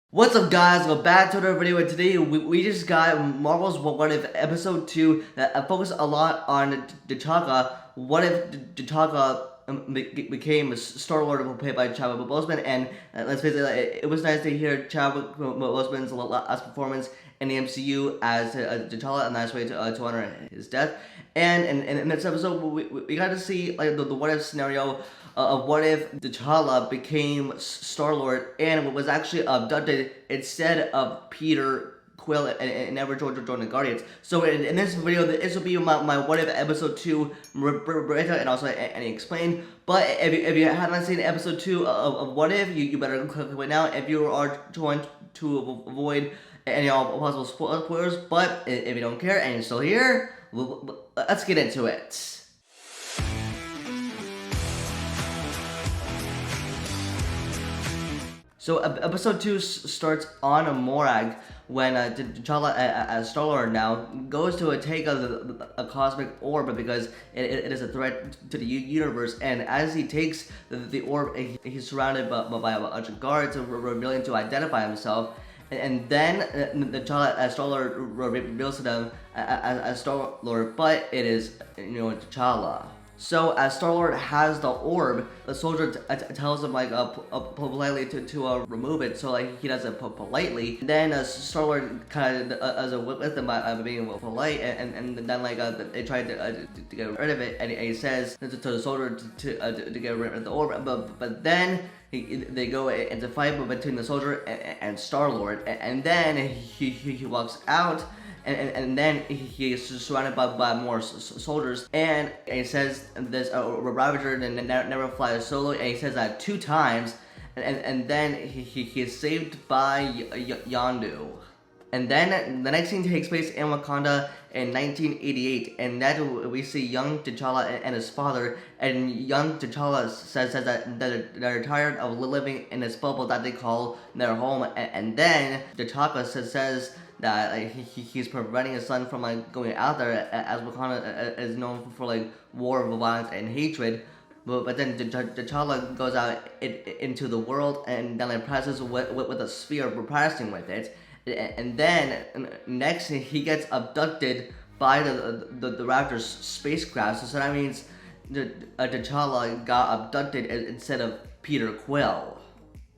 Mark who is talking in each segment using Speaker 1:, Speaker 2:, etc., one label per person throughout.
Speaker 1: What's up, guys? We're back to another video, and today we just got Marvel's What If Episode 2 that focused a lot on T'Challa. What if T'Challa became Star-Lord, played by Chadwick Boseman? And let's face it, it was nice to hear Chadwick Boseman's last performance in the MCU as T'Challa, a nice way to honor his death. And in this episode, we got to see like the what if scenario of what if T'Challa became Star-Lord and was actually abducted instead of Peter Quill and never joined the Guardians. So in this video, this will be my what if episode 2 breakout and also any explained. But if you haven't seen episode 2 of what if, you better click right now if you are trying to avoid any possible spoilers. But if you don't care and you're still here, let's get into it. So episode 2 starts on a morag when T'Challa, as Star-Lord now, goes to take a cosmic orb because it is a threat to the universe. And as he takes the orb, he's surrounded by a bunch of guards revealing to identify himself. And then T'Challa as Star-Lord reveals to them as Star-Lord, but it is, T'Challa. So as Star-Lord has the orb, the soldier tells him like politely to remove it. So like he does it politely. Then Star-Lord kind of does it with them by being polite, and then like they try to get rid of it, and he says to the soldier to get rid of the orb. But then they go into fight between the soldier and Star-Lord, and then he walks out. And then he is surrounded by more soldiers, and he says this Ravager never flies solo, and he says that 2 times, and then he is saved by Yondu. And then the next scene takes place in Wakanda in 1988, and that we see young T'Challa and his father, and young T'Challa says that they're tired of living in this bubble that they call their home, and then T'Challa says that like, he's preventing his son from like going out there, as Wakanda is known for like war, violence, and hatred. But then T'Challa goes out into the world and then like presses with a spear, practicing with it. And then next he gets abducted by the Raptor's spacecraft. So that means T'Challa got abducted instead of Peter Quill.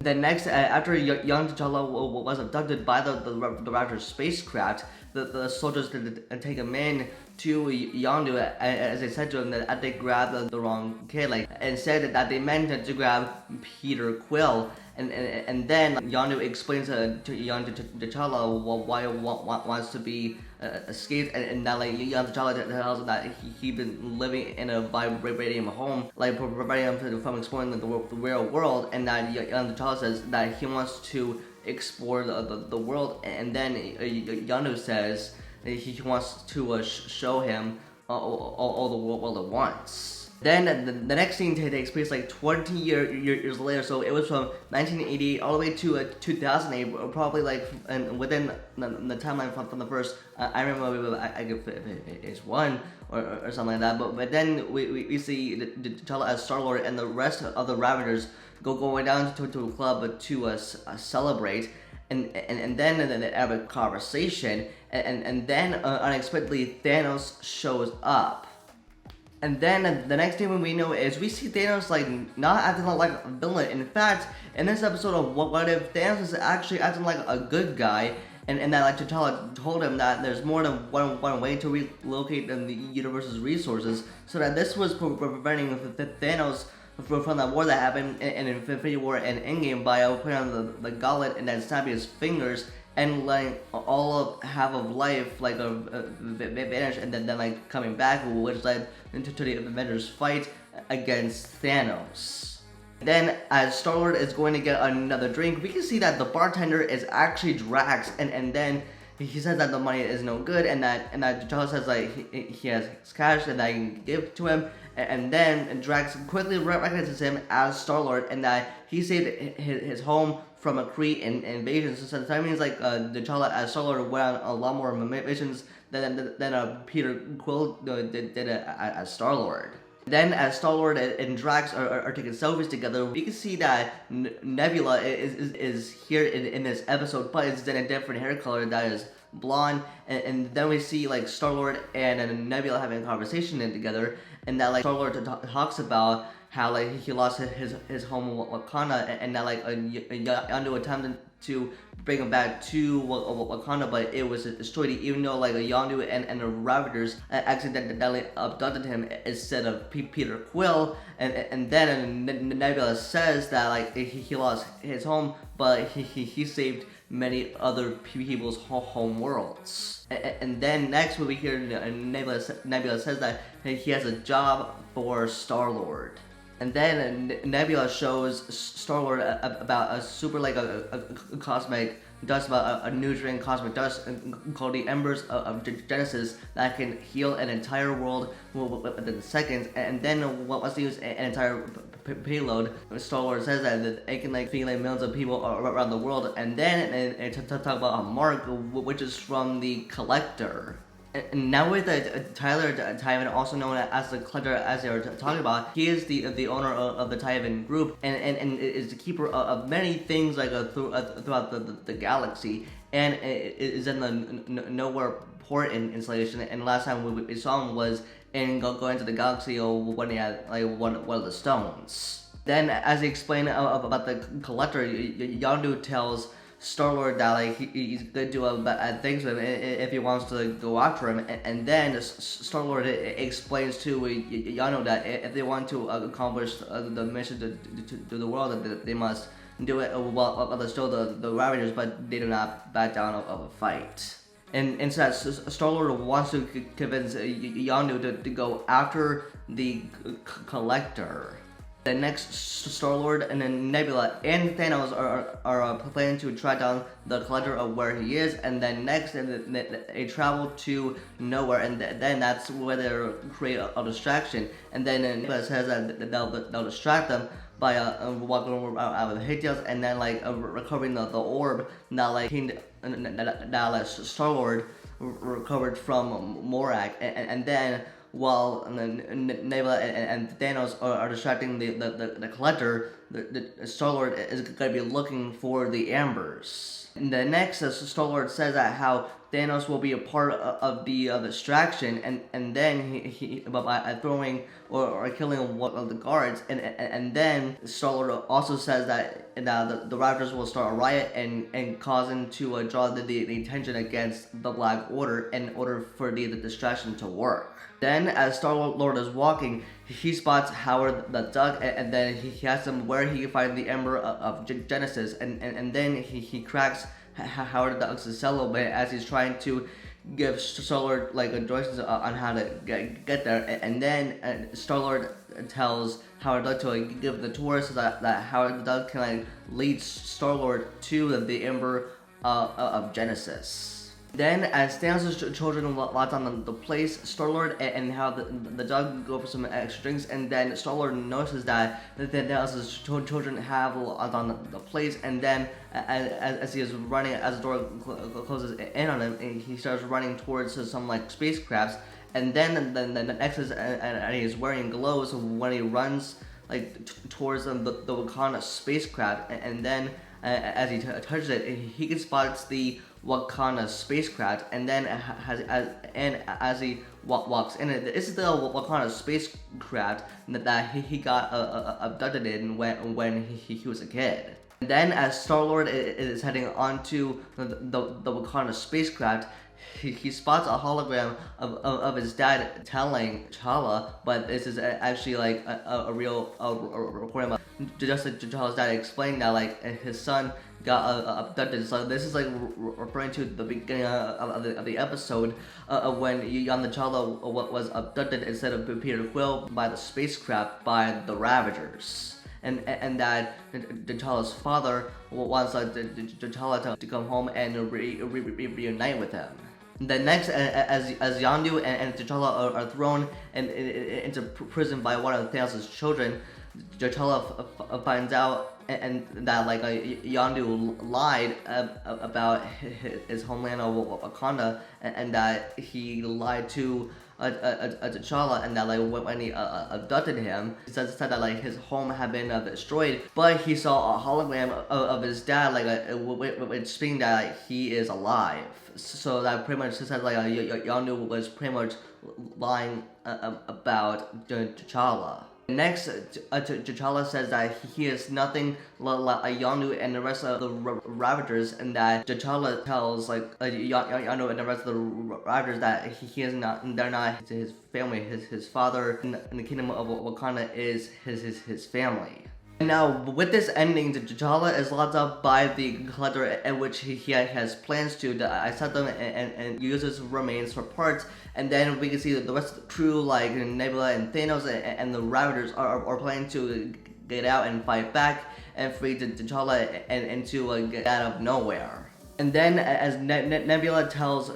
Speaker 1: Then next, after young T'Challa was abducted by the Raptor spacecraft, the soldiers take him in to Yondu, as they said to him that they grabbed the wrong kid, like, and said that they meant to grab Peter Quill. And then Yondu explains to young T'Challa why he wants to be escaped, and that like young T'Challa tells him that he's been living in a vibranium home, like preventing him from exploring the real world, and that young T'Challa says that he wants to explore the world, and then Yondu says that he wants to show him all the world at once. Then the next scene takes place like 20 years later, so it was from 1988 all the way to 2008, probably like within the timeline from the first Iron Man, I guess it's 1 or something like that. But then we see T'Challa as Star-Lord and the rest of the Ravagers going down to a club to celebrate. And then they have a conversation, and then unexpectedly Thanos shows up. And then the next thing we know is we see Thanos like not acting like a villain. In fact, in this episode of What If, Thanos is actually acting like a good guy, and that like T'Challa told him that there's more than one way to relocate the universe's resources, so that this was preventing Thanos from that war that happened in Infinity War and Endgame by putting on the gauntlet and then snapping his fingers and letting all of half of life like vanish, and then like coming back, which led into the Avengers fight against Thanos. Then as Star-Lord is going to get another drink, we can see that the bartender is actually Drax, and then he says that the money is no good, and that T'Challa says like he has cash and that he can give to him, and then Drax quickly recognizes him as Star-Lord, and that he saved his home from a Kree invasion. So that means like T'Challa as Star-Lord went on a lot more missions than Peter Quill did as Star-Lord. Then as Star-Lord and Drax are taking selfies together, we can see that Nebula is here in this episode, but it's in a different hair color that is blonde, and then we see like Star-Lord and Nebula having a conversation together, and that like Star-Lord talks about how like he lost his home Wakanda, and that like Yondu attempted to bring him back to Wakanda, but it was destroyed, even though like Yondu and the Ravagers accidentally abducted him instead of Peter Quill, and then Nebula says that like he lost his home, but he saved many other people's home worlds. And then next we hear Nebula says that he has a job for Star-Lord. And then Nebula shows Star-Lord about a super like a cosmic dust, about a nutrient cosmic dust called the Embers of Genesis that can heal an entire world within seconds. And then once they use an entire payload, Star-Lord says that it can like feed like millions of people around the world. And then it talk about a mark, which is from the Collector. And now with Tyler Tyven, also known as the Collector, as they were talking about, he is the owner of the Tyven group, and is the keeper of many things like throughout the galaxy, and is in the Nowhere port installation. And last time we saw him was in going to the galaxy when he had like one of the stones. Then, as he explained about the Collector, Yondu tells Star-Lord that like he's gonna do bad things with him if he wants to go after him, and then Star-Lord explains to Yondu that if they want to accomplish the mission to the world, that they must do it while they're still the Ravagers, but they do not back down of a fight. And so that Star-Lord wants to convince Yondu to go after the Collector. The next, Star-Lord and then Nebula and Thanos are planning to track down the Collector of where he is, and then next they travel to Nowhere, and then that's where they'll create a distraction. And then Nebula says that they'll distract them by walking out of the pigtails, and then like recovering the orb that Star-Lord recovered from Morag, and then while Nebula and Thanos are distracting the Collector, the Star-Lord is going to be looking for the Ambers. And the next, Star-Lord says that how Thanos will be a part of the distraction, and then he by throwing or killing one of the guards, and then Star-Lord also says that the Ravagers will start a riot and cause him to draw the attention against the Black Order in order for the distraction to work. Then, as Star-Lord is walking, he spots Howard the Duck, and then he asks him where he can find the Ember of Genesis, and then he cracks Howard the Duck's cello as he's trying to give Star-Lord like directions on how to get there, and then Star-Lord tells Howard the Duck to like, give the tour so that Howard the Duck can like lead Star-Lord to the Ember of Genesis. Then, as Thanos' children locked on the place, Star-Lord and how the dog go for some extra drinks, and then Star-Lord notices that Thanos' children have locked on the place, and then as he is running, as the door closes in on him, he starts running towards some like spacecrafts, and then the next is and he's wearing gloves when he runs like towards the Wakanda spacecraft, and then as he touches it, he spots the Wakanda spacecraft, and then as he walks in it, this is the Wakanda spacecraft that he got abducted in when he was a kid. And then as Star-Lord is heading onto the Wakanda spacecraft, he spots a hologram of his dad telling Challa, but this is actually like a real recording. Just like T'Challa's dad explained that like his son got abducted. So this is like referring to the beginning of the episode when Yondu T'Challa was abducted instead of Peter Quill by the spacecraft by the Ravagers. And that T'Challa's father wants T'Challa to come home and reunite with him. Then next, as Yondu and T'Challa are thrown into prison by one of Thanos' children, T'Challa finds out and that like Yondu lied about his homeland of Wakanda, and that he lied to T'Challa, and that like when he abducted him, he said that like his home had been destroyed, but he saw a hologram of his dad, like which speaking that like, he is alive. So that pretty much said like Yondu was pretty much lying about T'Challa. Next, T'Challa says that he is nothing like Yondu and the rest of the Ravagers, and that T'Challa tells like Yondu and the rest of the Ravagers that he is not, they're not his family. His father in the kingdom of Wakanda is his family. Now, with this ending, T'Challa is locked up by the Collector, in which he has plans to dissect them and use his remains for parts. And then we can see that the rest of the crew, like Nebula and Thanos and the Ravagers, are planning to get out and fight back and free T'Challa and to get out of nowhere. And then, as Nebula tells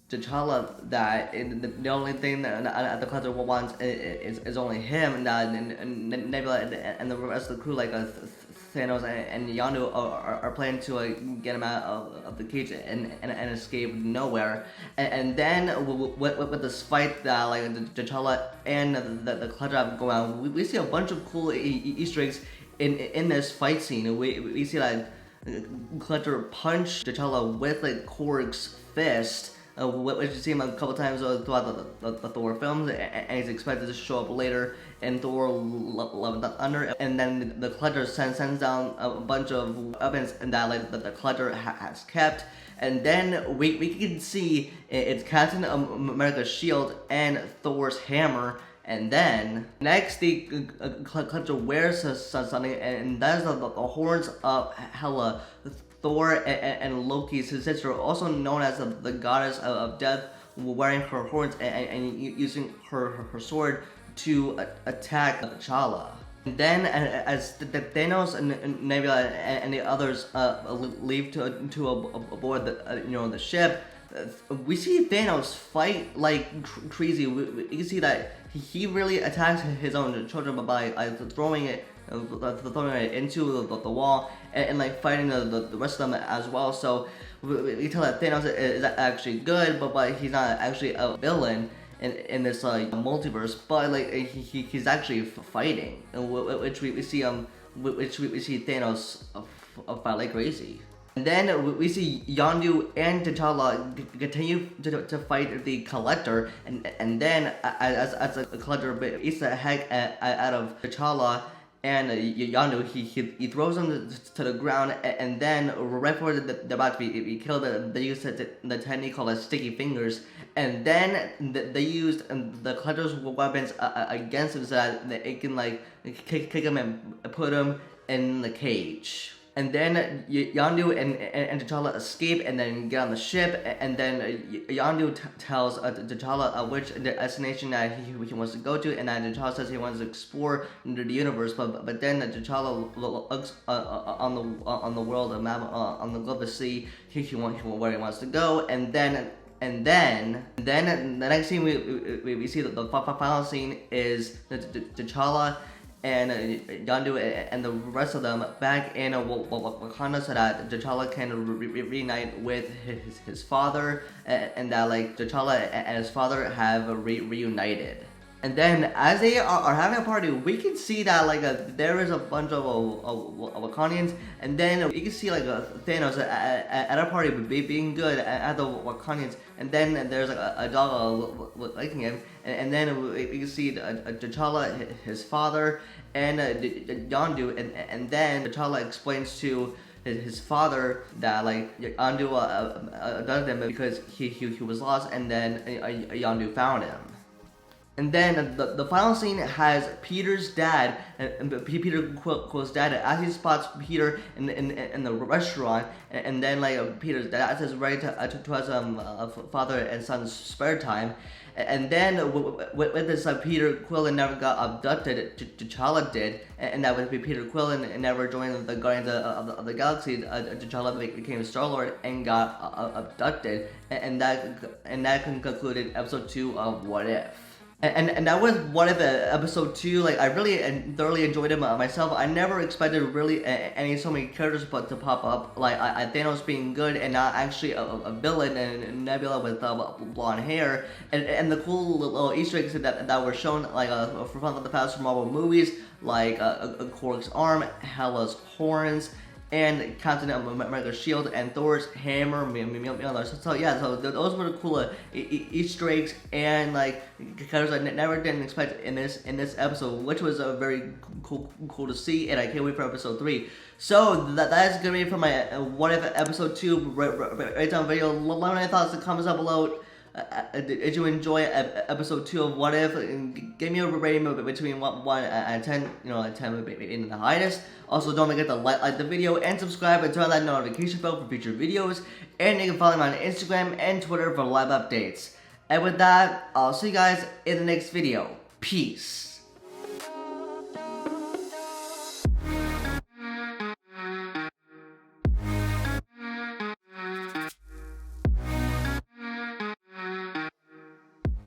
Speaker 1: T'Challa that the only thing that the Collector wants is only him, and that Nebula and the rest of the crew, like Thanos and Yondu, are planning to get him out of the cage and escape nowhere. And then with this fight that like T'Challa and the Collector have going on, we see a bunch of cool Easter eggs in this fight scene. We see like Collector punch T'Challa with like Korg's fist, which you see him a couple times throughout the Thor films, and he's expected to show up later in Thor Love and Thunder. And then the Collector sends down a bunch of weapons and that like the Collector has kept. And then we can see it's Captain America's shield and Thor's hammer. And then next the Collector wears something, and that is the horns of Hela, Thor and Loki's sister, also known as the goddess of death, wearing her horns and using her sword to attack T'Challa. And then, as Thanos and Nebula and the others leave to aboard the ship, we see Thanos fight like crazy. You can see that he really attacks his own children by throwing it into the wall and like fighting the rest of them as well. So we tell that Thanos is actually good, but he's not actually a villain in this multiverse. But like he's actually fighting, which we see Thanos fight like crazy. And then we see Yondu and T'Challa continue to fight the Collector, and then as the Collector beats the heck out of T'Challa and Yondu, he throws him to the ground, and then right before they're about to be killed, they use the technique called sticky fingers, and then they used the Collector's weapons against him so that it can like kick him and put him in the cage. And then Yondu and T'Challa escape and then get on the ship, and then Yondu tells T'Challa which destination that he wants to go to, and then T'Challa says he wants to explore the universe, but then T'Challa looks on the world map on the globe to see where he wants to go, and then the next scene we see the final scene is T'Challa and Yondu and the rest of them back in Wakanda so that T'Challa can reunite with his father, and that like T'Challa and his father have reunited. And then as they are having a party, we can see that like there is a bunch of Wakandians, and then you can see like Thanos at a party being good at the Wakandians, and then there's like a dog liking him, and then we can see T'Challa, his father, and Yondu, and then T'Challa explains to his father that like Yondu does him because he was lost, and then Yondu found him. And then the final scene has Peter's dad, Peter Quill's dad, as he spots Peter in the restaurant, and then like Peter's dad says ready to have father and son spare time, and then with this Peter Quill never got abducted, T'Challa did, and that would be Peter Quill and never joined the Guardians of the Galaxy. T'Challa became Star-Lord and got abducted, and that concluded episode 2 of What If. And that was one of the episode 2. Like, I really and thoroughly enjoyed it myself. I never expected really any so many characters but to pop up. Like, Thanos being good and not actually a villain, and Nebula with blonde hair, and the cool little Easter eggs that were shown, like from the past Marvel movies, like a Korg's arm, Hela's horns, and Captain America's shield, and Thor's hammer, so yeah, so those were the cool Easter eggs, and like characters I never didn't expect in this episode, which was very cool to see, and I can't wait for episode 3. So that's gonna be it for my What If episode 2 right down video. Let me know your thoughts in the comments down below. Did you enjoy episode 2 of What If? Give me a rating between 1 and 10, 10 being the highest. Also, don't forget to like the video and subscribe and turn on that notification bell for future videos. And you can follow me on Instagram and Twitter for live updates. And with that, I'll see you guys in the next video. Peace.